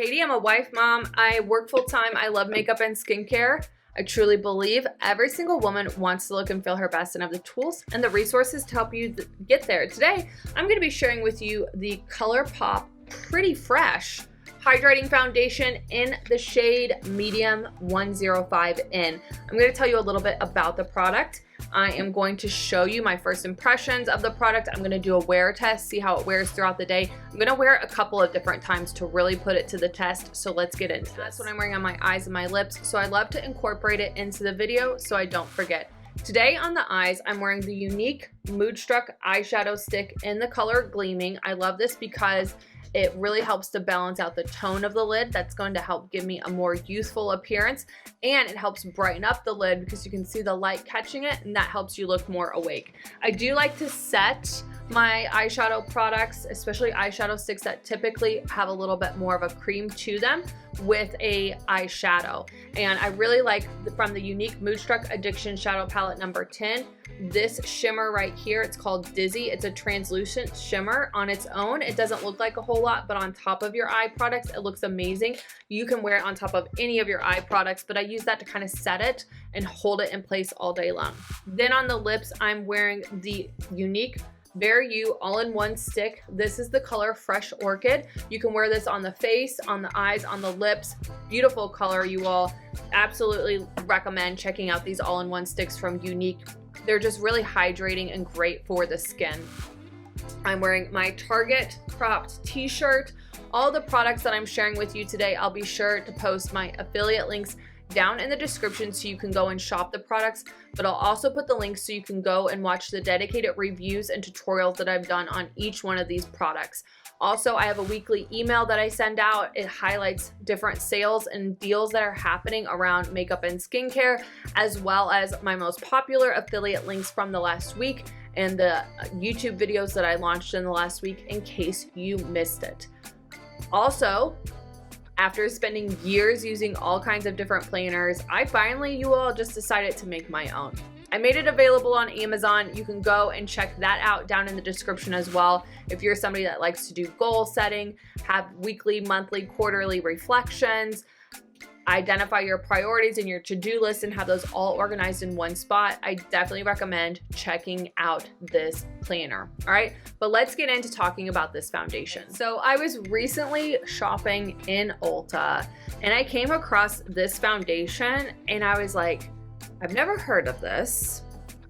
Katie. I'm a wife, mom. I work full time. I love makeup and skincare. I truly believe every single woman wants to look and feel her best and have the tools and the resources to help you get there. Today, I'm going to be sharing with you the Colourpop Pretty Fresh Hydrating Foundation in the shade Medium 105 in. I'm going to tell you a little bit about the product. I am going to show you my first impressions of the product. I'm going to do a wear test, see how it wears throughout the day. I'm going to wear it a couple of different times to really put it to the test. So let's get into it. That's what I'm wearing on my eyes and my lips. So I love to incorporate it into the video so I don't forget. Today on the eyes, I'm wearing the Younique Moodstruck eyeshadow stick in the color Gleaming. I love this because it really helps to balance out the tone of the lid. That's going to help give me a more youthful appearance, and it helps brighten up the lid because you can see the light catching it, and that helps you look more awake. I do like to set my eyeshadow products, especially eyeshadow sticks that typically have a little bit more of a cream to them, with a eyeshadow. And I really like from the Younique Moodstruck Addiction Shadow Palette number 10, this shimmer right here. It's called Dizzy. It's a translucent shimmer on its own. It doesn't look like a whole lot, but on top of your eye products, it looks amazing. You can wear it on top of any of your eye products, but I use that to kind of set it and hold it in place all day long. Then on the lips, I'm wearing the Younique Bare You all-in-one stick. This is the color Fresh Orchid. You can wear this on the face, on the eyes, on the lips. Beautiful color, you all. Absolutely recommend checking out these all-in-one sticks from Younique. They're just really hydrating and great for the skin. I'm wearing my Target cropped t-shirt. All the products that I'm sharing with you today, I'll be sure to post my affiliate links down in the description so you can go and shop the products, but I'll also put the links so you can go and watch the dedicated reviews and tutorials that I've done on each one of these products. Also, I have a weekly email that I send out. It highlights different sales and deals that are happening around makeup and skincare, as well as my most popular affiliate links from the last week and the YouTube videos that I launched in the last week in case you missed it. Also, after spending years using all kinds of different planners, I finally, you all, just decided to make my own. I made it available on Amazon. You can go and check that out down in the description as well. If you're somebody that likes to do goal setting, have weekly, monthly, quarterly reflections, identify your priorities in your to-do list and have those all organized in one spot, I definitely recommend checking out this planner. All right, but let's get into talking about this foundation. So I was recently shopping in Ulta and I came across this foundation and I was like, I've never heard of this.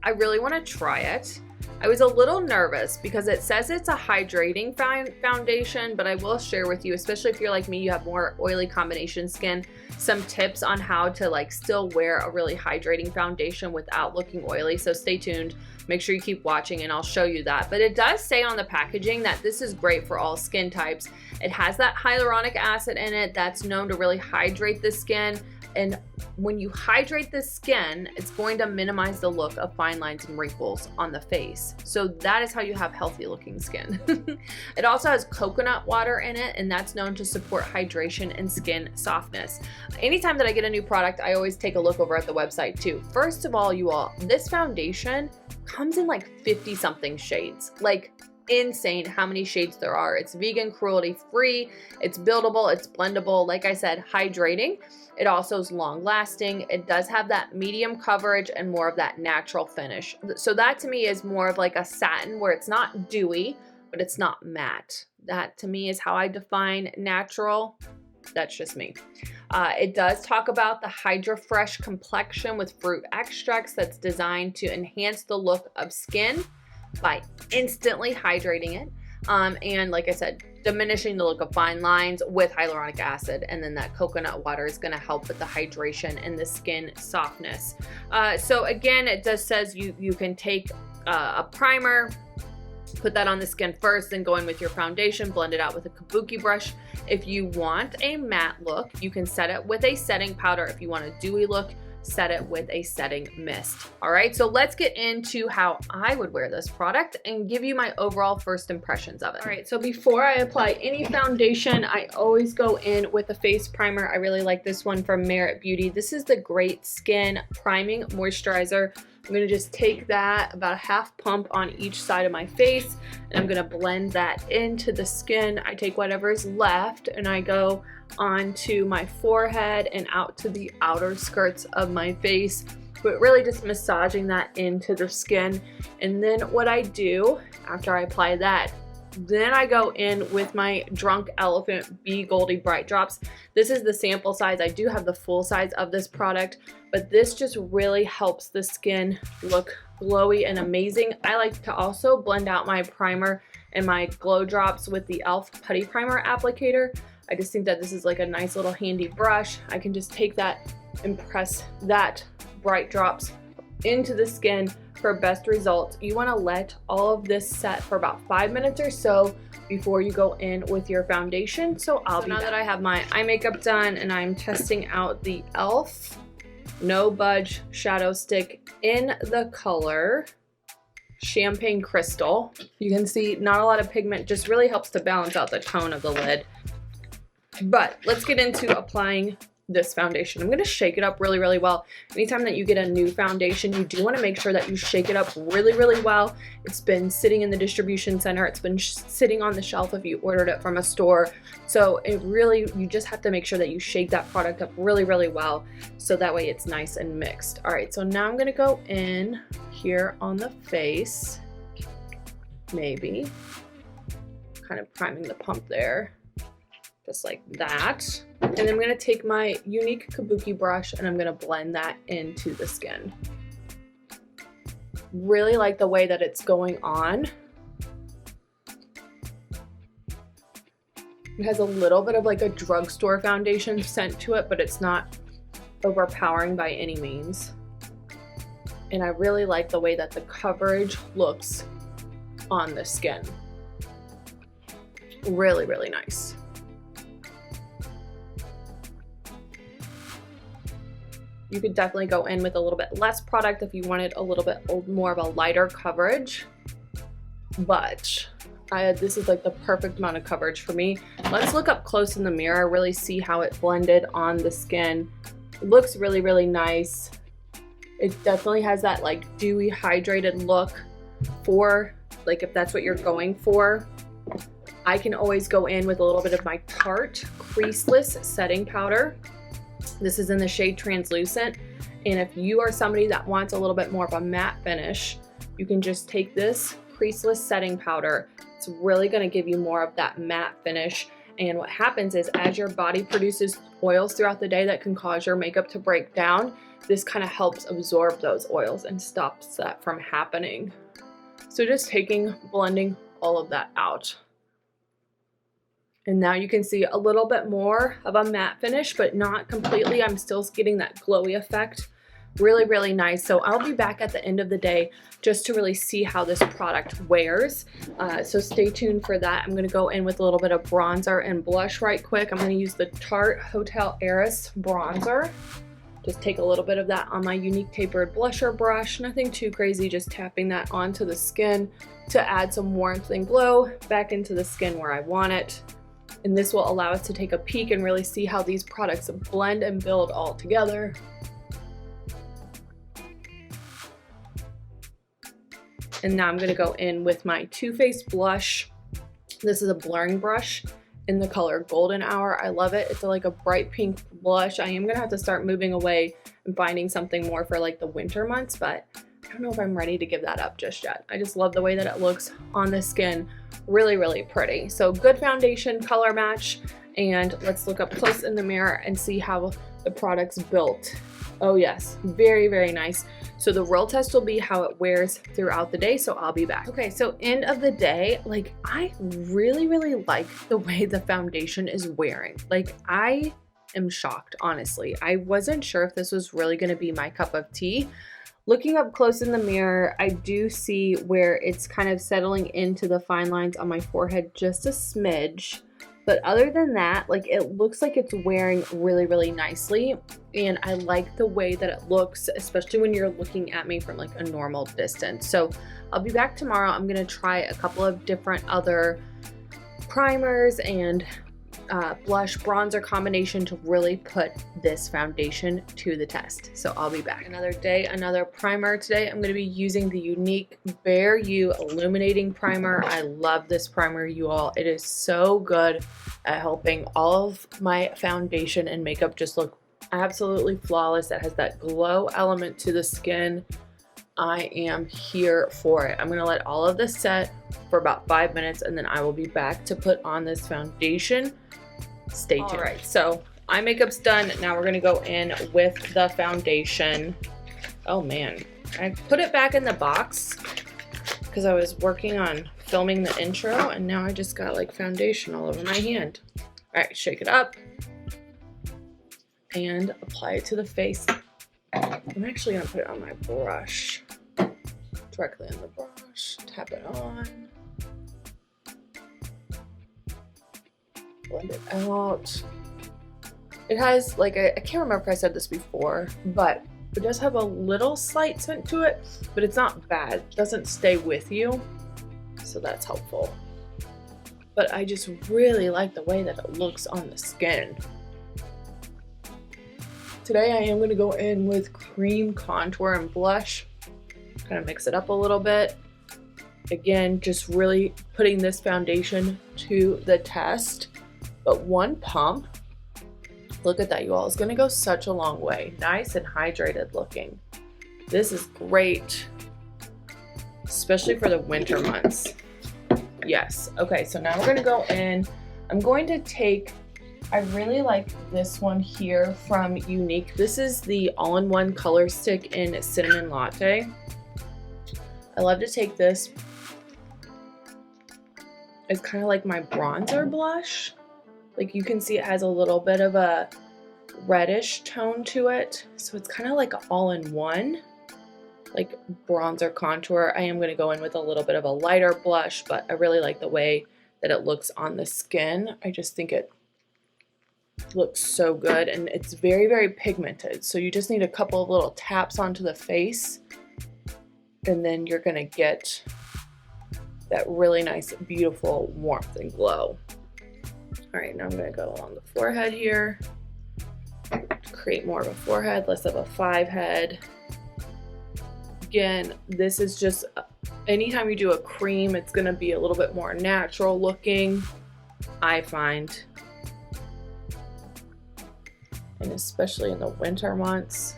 I really want to try it. I was a little nervous because it says it's a hydrating foundation, but I will share with you, especially if you're like me, you have more oily combination skin, some tips on how to like still wear a really hydrating foundation without looking oily. So stay tuned, make sure you keep watching and I'll show you that. But it does say on the packaging that this is great for all skin types. It has that hyaluronic acid in it that's known to really hydrate the skin. And when you hydrate the skin, it's going to minimize the look of fine lines and wrinkles on the face. So that is how you have healthy looking skin. It also has coconut water in it, and that's known to support hydration and skin softness. Anytime that I get a new product, I always take a look over at the website too. First of all, you all, this foundation comes in like 50 something shades. Like, insane how many shades there are. It's vegan, cruelty free, it's buildable, it's blendable, like I said, hydrating. It also is long lasting. It does have that medium coverage and more of that natural finish. So that to me is more of like a satin where it's not dewy, but it's not matte. That to me is how I define natural. That's just me. It does talk about the Hydra Fresh complexion with fruit extracts that's designed to enhance the look of skin by instantly hydrating it, and like I said, diminishing the look of fine lines with hyaluronic acid, and then that coconut water is going to help with the hydration and the skin softness. So again, it just says you can take a primer, put that on the skin first, then go in with your foundation, blend it out with a kabuki brush. If you want a matte look, you can set it with a setting powder. If you want a dewy look, set it with a setting mist. All right, so let's get into how I would wear this product and give you my overall first impressions of it. All right, so before I apply any foundation, I always go in with a face primer. I really like this one from Merit Beauty. This is the Great Skin Priming Moisturizer I'm gonna just take that, about a half pump on each side of my face, and I'm gonna blend that into the skin. I take whatever's left and I go onto my forehead and out to the outer skirts of my face, but really just massaging that into the skin. And then what I do after I apply that, then I go in with my Drunk Elephant Be Goldie Bright Drops. This is the sample size. I do have the full size of this product, but this just really helps the skin look glowy and amazing. I like to also blend out my primer and my glow drops with the e.l.f. Putty Primer applicator. I just think that this is like a nice little handy brush. I can just take that and press that bright drops into the skin for best results. You want to let all of this set for about 5 minutes or so before you go in with your foundation. So now that I have my eye makeup done and I'm testing out the e.l.f. No Budge Shadow Stick in the color Champagne Crystal. You can see not a lot of pigment, just really helps to balance out the tone of the lid. But let's get into applying this foundation. I'm going to shake it up really, really well. Anytime that you get a new foundation, you do want to make sure that you shake it up really, really well. It's been sitting in the distribution center. It's been sitting on the shelf if you ordered it from a store. So it really, you just have to make sure that you shake that product up really, really well, so that way it's nice and mixed. All right, so now I'm going to go in here on the face, maybe kind of priming the pump there, just like that. And then I'm going to take my Younique kabuki brush and I'm going to blend that into the skin. Really like the way that it's going on. It has a little bit of like a drugstore foundation scent to it, but it's not overpowering by any means. And I really like the way that the coverage looks on the skin. Really, really nice. You could definitely go in with a little bit less product if you wanted a little bit more of a lighter coverage, but this is like the perfect amount of coverage for me. Let's look up close in the mirror, really see how it blended on the skin. It looks really, really nice. It definitely has that like dewy, hydrated look for like if that's what you're going for. I can always go in with a little bit of my Tarte Creaseless Setting Powder. This is in the shade Translucent, and if you are somebody that wants a little bit more of a matte finish, you can just take this Creaseless Setting Powder. It's really going to give you more of that matte finish, and what happens is as your body produces oils throughout the day that can cause your makeup to break down, this kind of helps absorb those oils and stops that from happening. So just blending all of that out. And now you can see a little bit more of a matte finish, but not completely. I'm still getting that glowy effect. Really, really nice. So I'll be back at the end of the day just to really see how this product wears. So stay tuned for that. I'm going to go in with a little bit of bronzer and blush right quick. I'm going to use the Tarte Hotel Heiress bronzer. Just take a little bit of that on my Younique tapered blusher brush. Nothing too crazy, just tapping that onto the skin to add some warmth and glow back into the skin where I want it. And this will allow us to take a peek and really see how these products blend and build all together. And now I'm going to go in with my Too Faced blush. This is a blurring brush in the color Golden Hour. I love it. It's like a bright pink blush. I am going to have to start moving away and finding something more for like the winter months, but I don't know if I'm ready to give that up just yet. I just love the way that it looks on the skin. Really, really pretty. So good foundation, color match, and let's look up close in the mirror and see how the product's built. Oh yes, very, very nice. So the real test will be how it wears throughout the day, so I'll be back. Okay, so end of the day, like I really, really like the way the foundation is wearing. Like I am shocked, honestly. I wasn't sure if this was really gonna be my cup of tea. Looking up close in the mirror, I do see where it's kind of settling into the fine lines on my forehead just a smidge. But other than that, like it looks like it's wearing really, really nicely. And I like the way that it looks, especially when you're looking at me from like a normal distance. So I'll be back tomorrow. I'm gonna try a couple of different other primers and blush bronzer combination to really put this foundation to the test. So I'll be back. Another day, another primer. Today I'm going to be using the Younique Bare You Illuminating Primer. I love this primer, you all. It is so good at helping all of my foundation and makeup just look absolutely flawless. It has that glow element to the skin. I am here for it. I'm going to let all of this set for about 5 minutes and then I will be back to put on this foundation. Stay tuned. All right, so eye makeup's done. Now we're gonna go in with the foundation. Oh man, I put it back in the box because I was working on filming the intro and now I just got like foundation all over my hand. All right, shake it up and apply it to the face. I'm actually gonna put it on my brush, directly on the brush, tap it on. Blend it out. It has like I can't remember if I said this before, but it does have a little slight scent to it, but it's not bad. It doesn't stay with you, so that's helpful. But I just really like the way that it looks on the skin. Today I am going to go in with cream contour and blush, kind of mix it up a little bit. Again, just really putting this foundation to the test. But one pump, look at that, you all, it's gonna go such a long way. Nice and hydrated looking. This is great, especially for the winter months. Yes, okay, so now we're gonna go in. I'm going to take, I really like this one here from Younique. This is the all-in-one color stick in Cinnamon Latte. I love to take this. It's kind of like my bronzer blush. Like you can see it has a little bit of a reddish tone to it. So it's kind of like an all-in-one, like bronzer contour. I am going to go in with a little bit of a lighter blush, but I really like the way that it looks on the skin. I just think it looks so good and it's very, very pigmented. So you just need a couple of little taps onto the face and then you're going to get that really nice, beautiful warmth and glow. All right, now I'm gonna go along the forehead here, create more of a forehead, less of a 5 head. Again, this is just, anytime you do a cream, it's gonna be a little bit more natural looking, I find. And especially in the winter months.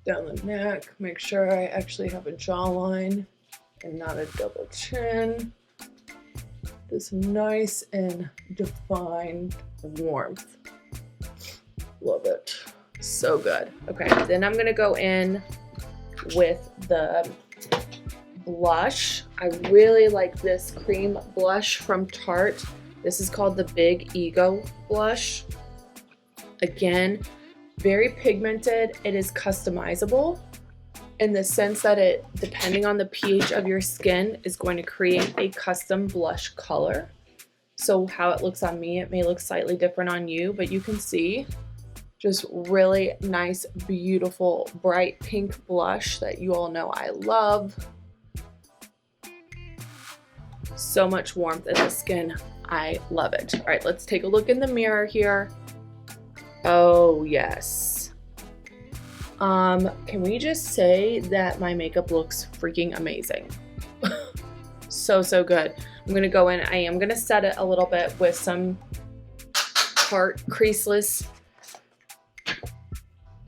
Down the neck, make sure I actually have a jawline and not a double chin. This nice and defined warmth. Love it. So good. Okay, then I'm gonna go in with the blush. I really like this cream blush from Tarte. This is called the Big Ego blush. Again, very pigmented. It is customizable in the sense that it, depending on the pH of your skin, is going to create a custom blush color. So how it looks on me, it may look slightly different on you, but you can see just really nice, beautiful, bright pink blush that you all know I love. So much warmth in the skin. I love it. All right, let's take a look in the mirror here. Oh, yes. Can we just say that my makeup looks freaking amazing? So good. I'm gonna go in, I am gonna set it a little bit with some Tarte Creaseless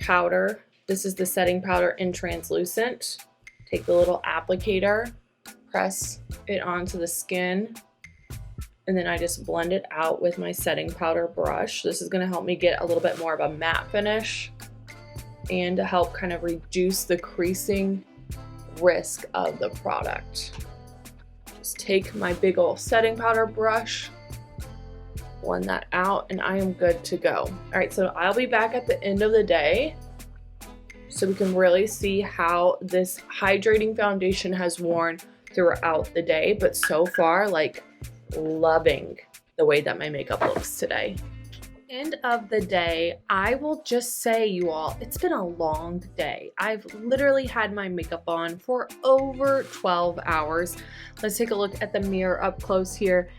powder. This is the setting powder in translucent. Take the little applicator, press it onto the skin, and then I just blend it out with my setting powder brush. This is gonna help me get a little bit more of a matte finish and to help kind of reduce the creasing risk of the product. Just take my big old setting powder brush, blend that out, and I am good to go. All right, so I'll be back at the end of the day so we can really see how this hydrating foundation has worn throughout the day. But so far, like, loving the way that my makeup looks today. End of the day, I will just say, you all, it's been a long day. I've literally had my makeup on for over 12 hours. Let's take a look at the mirror up close here.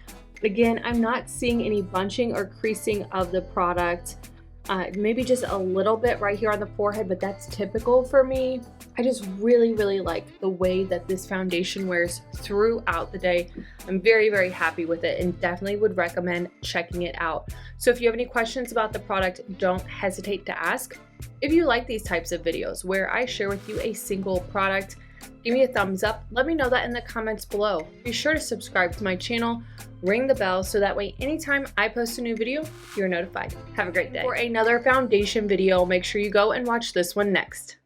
Again, I'm not seeing any bunching or creasing of the product. Maybe just a little bit right here on the forehead, but that's typical for me. I just really like the way that this foundation wears throughout the day. I'm very happy with it and definitely would recommend checking it out. So if you have any questions about the product, don't hesitate to ask. If you like these types of videos where I share with you a single product, give me a thumbs up. Let me know that in the comments below. Be sure to subscribe to my channel, ring the bell, so that way anytime I post a new video, you're notified. Have a great day. For another foundation video, make sure you go and watch this one next.